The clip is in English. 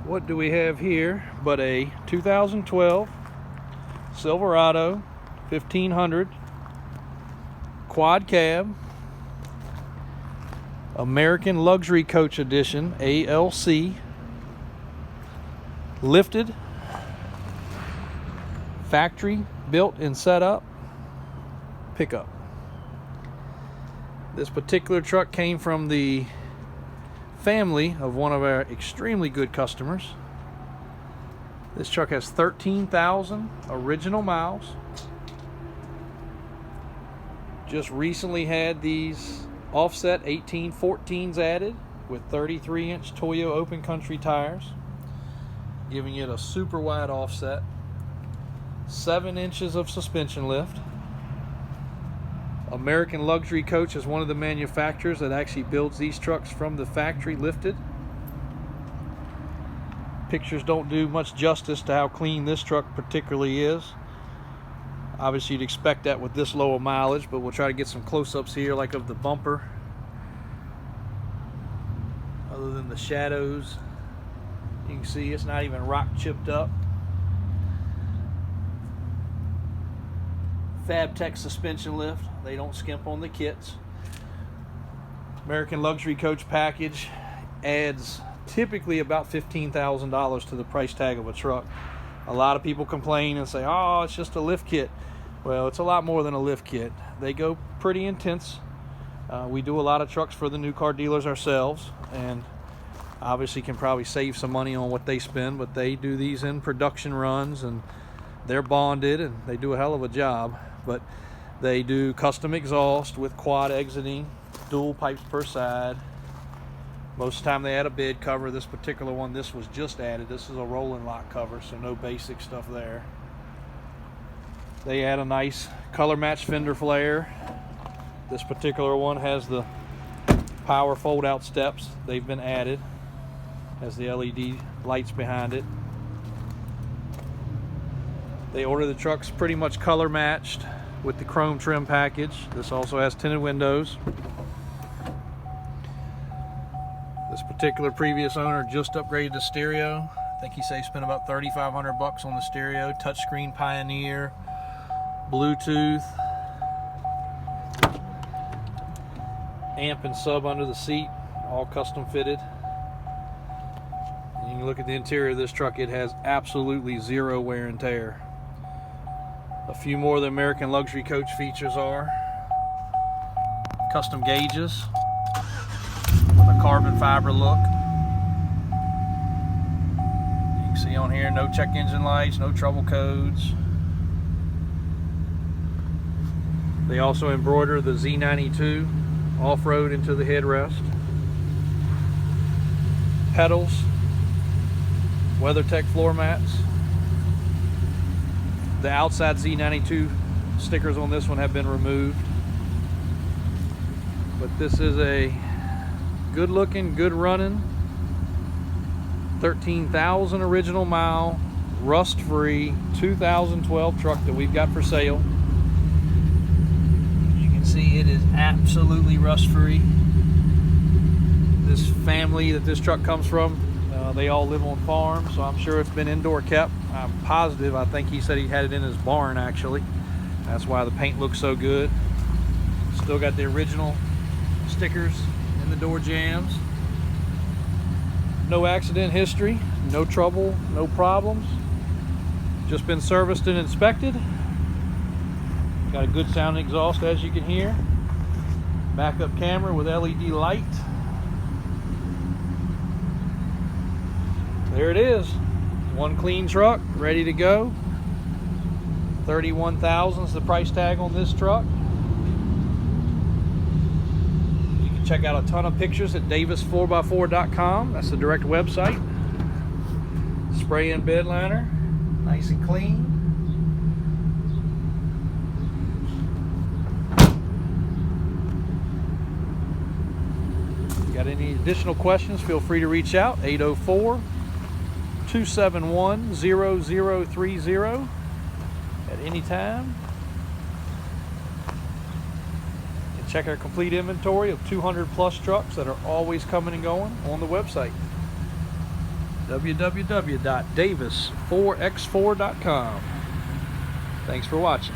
What do we have here but a 2012 Silverado 1500 quad cab, American Luxury Coach Edition, ALC, lifted, factory built and set up pickup. This particular truck came from the family of one of our extremely good customers. This truck has 13,000 original miles. Just recently had these offset 1814s added with 33-inch Toyo open country tires, giving it a super wide offset, 7 inches of suspension lift. American Luxury Coach is one of the manufacturers that actually builds these trucks from the factory lifted. Pictures don't do much justice to how clean this truck particularly is. Obviously you'd expect that with this low of mileage, but we'll try to get some close-ups here, like of the bumper. Other than the shadows, you can see it's not even rock chipped up. FabTech suspension lift. They don't skimp on the kits. American Luxury Coach package adds typically about $15,000 to the price tag of a truck. A lot of people complain and say, oh, it's just a lift kit. Well, it's a lot more than a lift kit. They go pretty intense. We do a lot of trucks for the new car dealers ourselves, and obviously can probably save some money on what they spend, but they do these in production runs, and they're bonded, and they do a hell of a job. But they do custom exhaust with quad exiting, dual pipes per side. Most of the time they add a bed cover. This particular one, this was just added. This is a rolling lock cover, so no basic stuff there. They add a nice color match fender flare. This particular one has the power fold out steps. They've been added. Has the LED lights behind it. They order the trucks pretty much color matched with the chrome trim package. This also has tinted windows. This particular previous owner just upgraded the stereo. I think he said he spent about $3,500 on the stereo. Touchscreen Pioneer, Bluetooth, amp and sub under the seat, all custom fitted. And you can look at the interior of this truck. It has absolutely zero wear and tear. A few more of the American Luxury Coach features are custom gauges with a carbon fiber look. You can see on here, no check engine lights, no trouble codes. They also embroider the Z92 off-road into the headrest. Pedals, WeatherTech floor mats. The outside Z92 stickers on this one have been removed. But this is a good looking, good running 13,000 original mile, rust free 2012 truck that we've got for sale. You can see it is absolutely rust free. This family that this truck comes from, they all live on farms, so I'm sure it's been indoor kept. I'm positive. I think he said he had it in his barn actually. That's why the paint looks so good. Still got the original stickers in the door jambs. No accident history, no trouble, no problems. Just been serviced and inspected. Got a good sounding exhaust, as you can hear. Backup camera with LED light. There it is. One clean truck, ready to go. $31,000 is the price tag on this truck. You can check out a ton of pictures at davis4x4.com. That's the direct website. Spray in bed liner, nice and clean. Got any additional questions, feel free to reach out. 804-271-0030 at any time. And check our complete inventory of 200 plus trucks that are always coming and going on the website. www.davis4x4.com. Thanks for watching.